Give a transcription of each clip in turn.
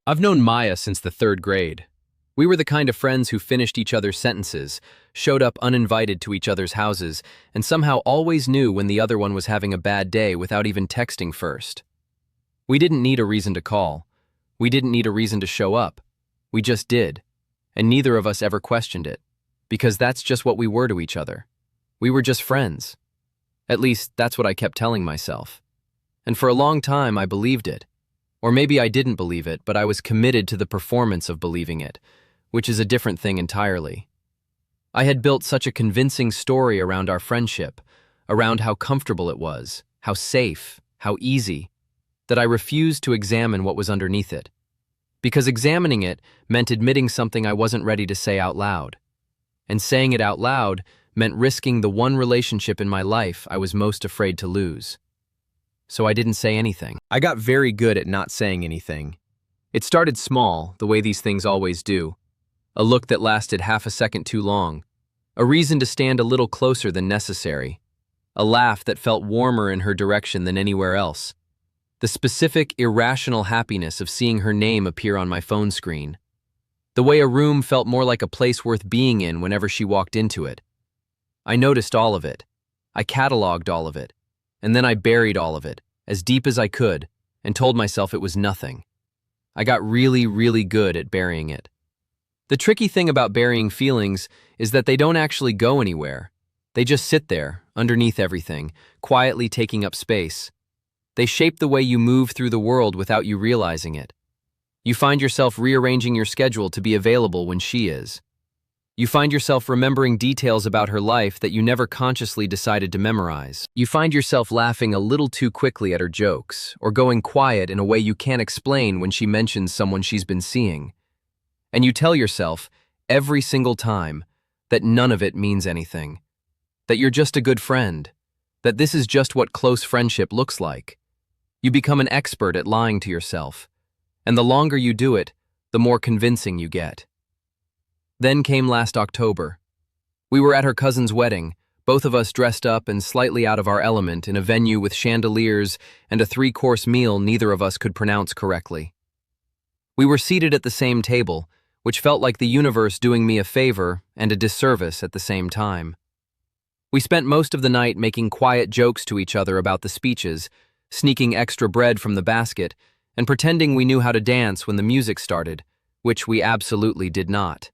I've known Maya since the third grade. We were the kind of friends who finished each other's sentences, showed up uninvited to each other's houses, and somehow always knew when the other one was having a bad day without even texting first. We didn't need a reason to call. We didn't need a reason to show up. We just did. And neither of us ever questioned it, because that's just what we were to each other. We were just friends. At least, that's what I kept telling myself. And for a long time, I believed it. Or maybe I didn't believe it, but I was committed to the performance of believing it, which is a different thing entirely. I had built such a convincing story around our friendship, around how comfortable it was, how safe, how easy, that I refused to examine what was underneath it. Because examining it meant admitting something I wasn't ready to say out loud. And saying it out loud meant risking the one relationship in my life I was most afraid to lose. So I didn't say anything. I got very good at not saying anything. It started small, the way these things always do. A look that lasted half a second too long. A reason to stand a little closer than necessary. A laugh that felt warmer in her direction than anywhere else. The specific, irrational happiness of seeing her name appear on my phone screen. The way a room felt more like a place worth being in whenever she walked into it. I noticed all of it. I cataloged all of it. And then I buried all of it, as deep as I could, and told myself it was nothing. I got really, really good at burying it. The tricky thing about burying feelings is that they don't actually go anywhere. They just sit there, underneath everything, quietly taking up space. They shape the way you move through the world without you realizing it. You find yourself rearranging your schedule to be available when she is. You find yourself remembering details about her life that you never consciously decided to memorize. You find yourself laughing a little too quickly at her jokes, or going quiet in a way you can't explain when she mentions someone she's been seeing. And you tell yourself, every single time, that none of it means anything. That you're just a good friend. That this is just what close friendship looks like. You become an expert at lying to yourself. And the longer you do it, the more convincing you get. Then came last October. We were at her cousin's wedding, both of us dressed up and slightly out of our element in a venue with chandeliers and a 3-course meal neither of us could pronounce correctly. We were seated at the same table, which felt like the universe doing me a favor and a disservice at the same time. We spent most of the night making quiet jokes to each other about the speeches, sneaking extra bread from the basket, and pretending we knew how to dance when the music started, which we absolutely did not.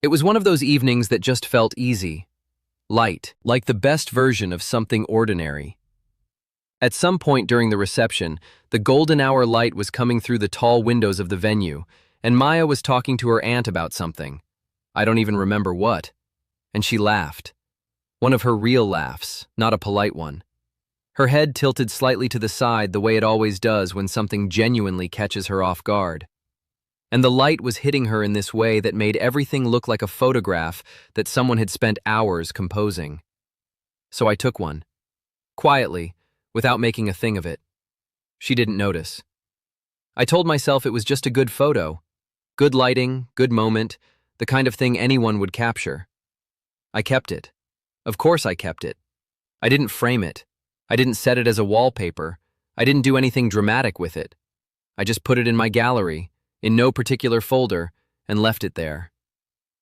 It was one of those evenings that just felt easy, light, like the best version of something ordinary. At some point during the reception, the golden hour light was coming through the tall windows of the venue, and Maya was talking to her aunt about something. I don't even remember what. And she laughed. One of her real laughs, not a polite one. Her head tilted slightly to the side the way it always does when something genuinely catches her off guard. And the light was hitting her in this way that made everything look like a photograph that someone had spent hours composing. So I took one. Quietly, without making a thing of it. She didn't notice. I told myself it was just a good photo. Good lighting, good moment, the kind of thing anyone would capture. I kept it. Of course I kept it. I didn't frame it. I didn't set it as a wallpaper. I didn't do anything dramatic with it. I just put it in my gallery, in no particular folder, and left it there.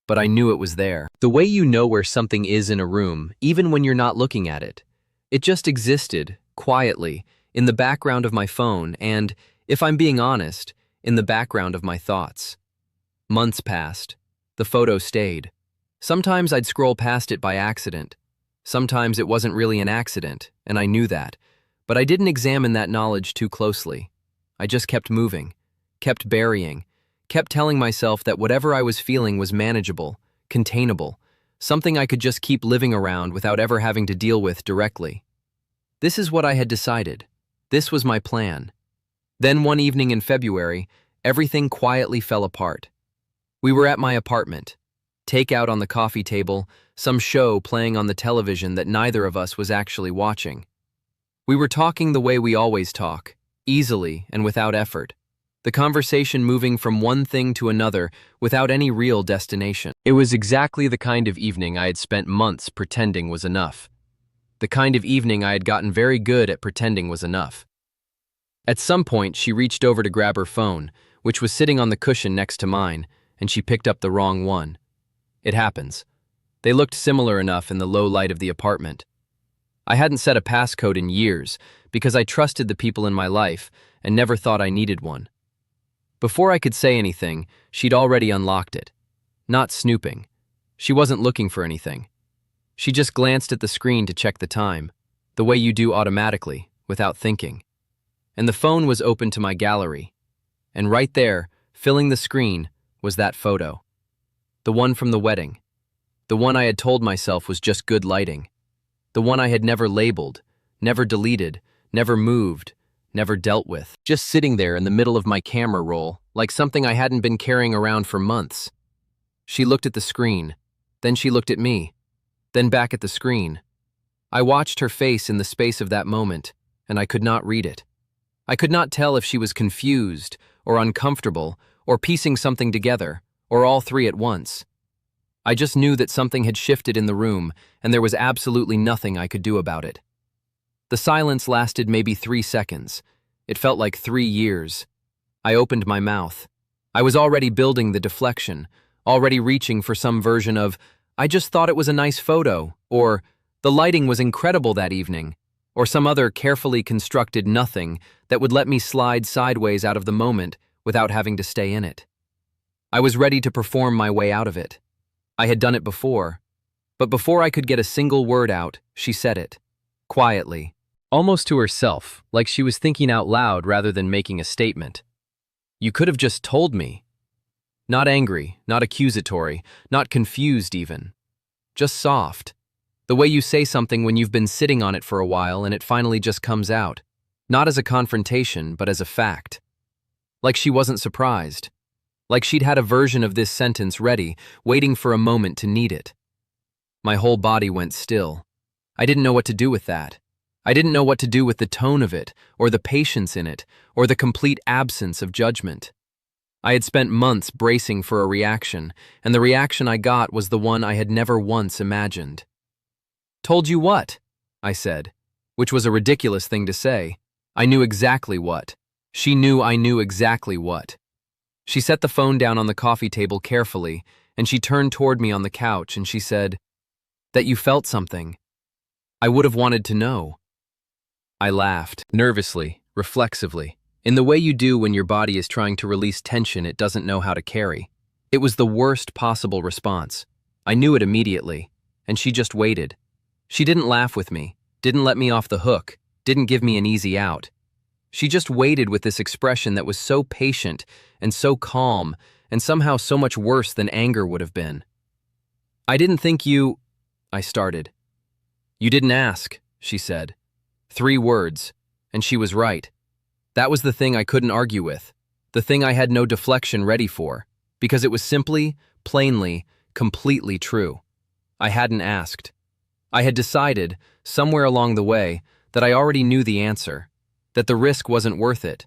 But I knew it was there. The way you know where something is in a room, even when you're not looking at it. It just existed, quietly, in the background of my phone and, if I'm being honest, in the background of my thoughts. Months passed. The photo stayed. Sometimes I'd scroll past it by accident. Sometimes it wasn't really an accident, and I knew that. But I didn't examine that knowledge too closely. I just kept moving. Kept burying, kept telling myself that whatever I was feeling was manageable, containable, something I could just keep living around without ever having to deal with directly. This is what I had decided. This was my plan. Then one evening in February, everything quietly fell apart. We were at my apartment. Takeout on the coffee table, some show playing on the television that neither of us was actually watching. We were talking the way we always talk, easily and without effort. The conversation moving from one thing to another without any real destination. It was exactly the kind of evening I had spent months pretending was enough. The kind of evening I had gotten very good at pretending was enough. At some point, she reached over to grab her phone, which was sitting on the cushion next to mine, and she picked up the wrong one. It happens. They looked similar enough in the low light of the apartment. I hadn't set a passcode in years because I trusted the people in my life and never thought I needed one. Before I could say anything, she'd already unlocked it. Not snooping. She wasn't looking for anything. She just glanced at the screen to check the time, the way you do automatically, without thinking. And the phone was open to my gallery. And right there, filling the screen, was that photo. The one from the wedding. The one I had told myself was just good lighting. The one I had never labeled, never deleted, never moved, never dealt with. Just sitting there in the middle of my camera roll, like something I hadn't been carrying around for months. She looked at the screen. Then she looked at me. Then back at the screen. I watched her face in the space of that moment, and I could not read it. I could not tell if she was confused, or uncomfortable, or piecing something together, or all three at once. I just knew that something had shifted in the room, and there was absolutely nothing I could do about it. The silence lasted maybe 3 seconds. It felt like 3 years. I opened my mouth. I was already building the deflection, already reaching for some version of, "I just thought it was a nice photo," or "The lighting was incredible that evening," or some other carefully constructed nothing that would let me slide sideways out of the moment without having to stay in it. I was ready to perform my way out of it. I had done it before, but before I could get a single word out, she said it, quietly, almost to herself, like she was thinking out loud rather than making a statement. "You could have just told me." Not angry, not accusatory, not confused even. Just soft. The way you say something when you've been sitting on it for a while and it finally just comes out. Not as a confrontation, but as a fact. Like she wasn't surprised. Like she'd had a version of this sentence ready, waiting for a moment to need it. My whole body went still. I didn't know what to do with that. I didn't know what to do with the tone of it, or the patience in it, or the complete absence of judgment. I had spent months bracing for a reaction, and the reaction I got was the one I had never once imagined. "Told you what?" I said, which was a ridiculous thing to say. I knew exactly what. She knew I knew exactly what. She set the phone down on the coffee table carefully, and she turned toward me on the couch and she said, "That you felt something. I would have wanted to know." I laughed, nervously, reflexively, in the way you do when your body is trying to release tension it doesn't know how to carry. It was the worst possible response. I knew it immediately, and she just waited. She didn't laugh with me, didn't let me off the hook, didn't give me an easy out. She just waited with this expression that was so patient and so calm and somehow so much worse than anger would have been. "I didn't think you—" I started. "You didn't ask," she said. 3 words, and she was right. That was the thing I couldn't argue with, the thing I had no deflection ready for, because it was simply, plainly, completely true. I hadn't asked. I had decided, somewhere along the way, that I already knew the answer, that the risk wasn't worth it,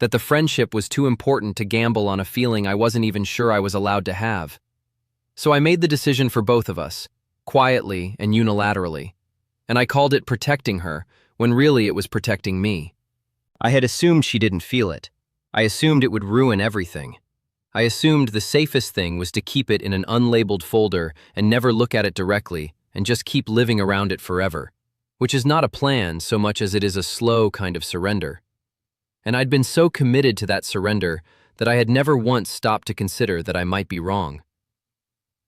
that the friendship was too important to gamble on a feeling I wasn't even sure I was allowed to have. So I made the decision for both of us, quietly and unilaterally, and I called it protecting her, when really it was protecting me. I had assumed she didn't feel it. I assumed it would ruin everything. I assumed the safest thing was to keep it in an unlabeled folder and never look at it directly and just keep living around it forever, which is not a plan so much as it is a slow kind of surrender. And I'd been so committed to that surrender that I had never once stopped to consider that I might be wrong.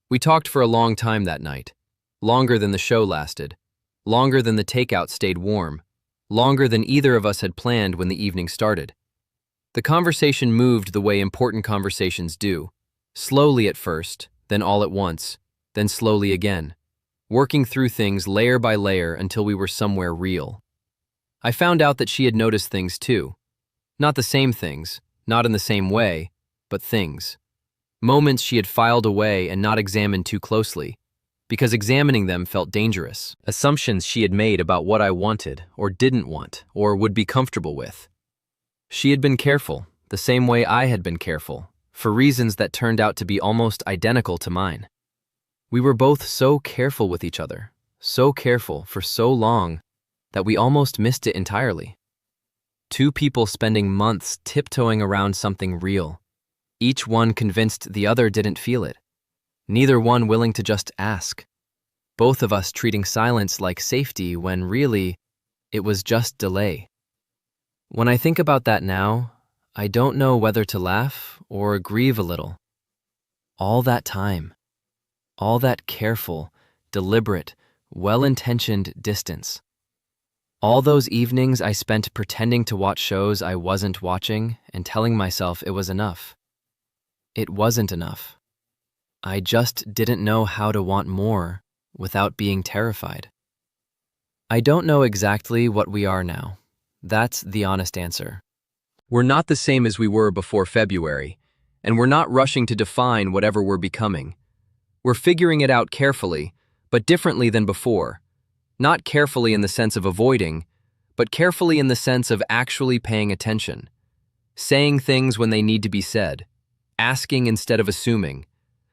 We talked for a long time that night, longer than the show lasted, longer than the takeout stayed warm, longer than either of us had planned when the evening started. The conversation moved the way important conversations do, slowly at first, then all at once, then slowly again, working through things layer by layer until we were somewhere real. I found out that she had noticed things too. Not the same things, not in the same way, but things. Moments she had filed away and not examined too closely, because examining them felt dangerous. Assumptions she had made about what I wanted, or didn't want, or would be comfortable with. She had been careful, the same way I had been careful, for reasons that turned out to be almost identical to mine. We were both so careful with each other, so careful for so long, that we almost missed it entirely. 2 people spending months tiptoeing around something real, Each one convinced the other didn't feel it. Neither one willing to just ask. Both of us treating silence like safety when really, it was just delay. When I think about that now, I don't know whether to laugh or grieve a little. All that time, all that careful, deliberate, well-intentioned distance. All those evenings I spent pretending to watch shows I wasn't watching and telling myself it was enough. It wasn't enough. I just didn't know how to want more without being terrified. I don't know exactly what we are now. That's the honest answer. We're not the same as we were before February, and we're not rushing to define whatever we're becoming. We're figuring it out carefully, but differently than before. Not carefully in the sense of avoiding, but carefully in the sense of actually paying attention. Saying things when they need to be said. Asking instead of assuming.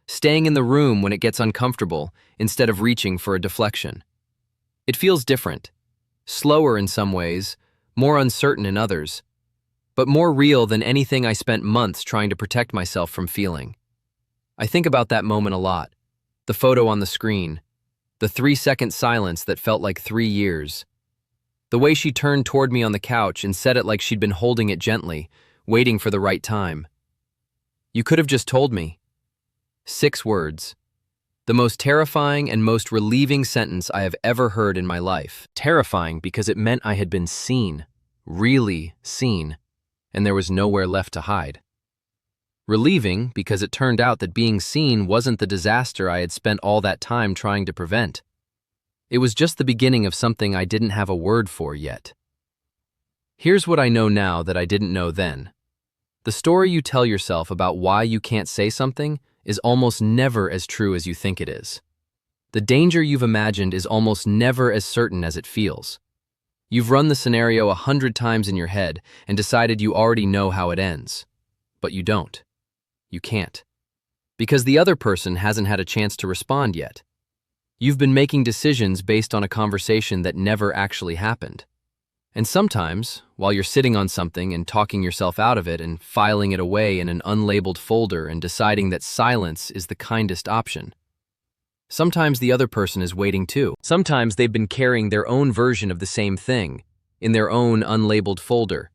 Staying in the room when it gets uncomfortable instead of reaching for a deflection. It feels different. Slower in some ways, more uncertain in others, but more real than anything I spent months trying to protect myself from feeling. I think about that moment a lot. The photo on the screen. The 3-second silence that felt like 3 years. The way she turned toward me on the couch and said it like she'd been holding it gently, waiting for the right time. You could have just told me. 6 words. The most terrifying and most relieving sentence I have ever heard in my life. Terrifying because it meant I had been seen, really seen, and there was nowhere left to hide. Relieving because it turned out that being seen wasn't the disaster I had spent all that time trying to prevent. It was just the beginning of something I didn't have a word for yet. Here's what I know now that I didn't know then. The story you tell yourself about why you can't say something is almost never as true as you think it is. The danger you've imagined is almost never as certain as it feels. You've run the scenario 100 times in your head and decided you already know how it ends. But you don't. You can't. Because the other person hasn't had a chance to respond yet. You've been making decisions based on a conversation that never actually happened. And sometimes, while you're sitting on something and talking yourself out of it and filing it away in an unlabeled folder and deciding that silence is the kindest option, sometimes the other person is waiting too. Sometimes they've been carrying their own version of the same thing, in their own unlabeled folder,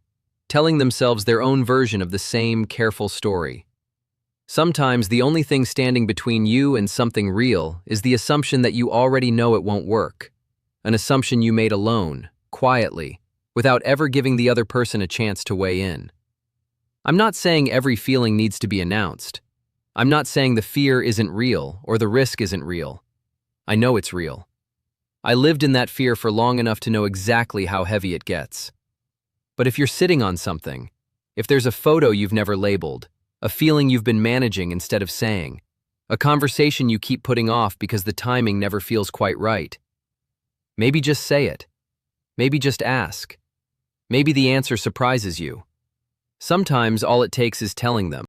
telling themselves their own version of the same careful story. Sometimes the only thing standing between you and something real is the assumption that you already know it won't work, an assumption you made alone, quietly, without ever giving the other person a chance to weigh in. I'm not saying every feeling needs to be announced. I'm not saying the fear isn't real or the risk isn't real. I know it's real. I lived in that fear for long enough to know exactly how heavy it gets. But if you're sitting on something, if there's a photo you've never labeled, a feeling you've been managing instead of saying, a conversation you keep putting off because the timing never feels quite right, maybe just say it. Maybe just ask. Maybe the answer surprises you. Sometimes all it takes is telling them.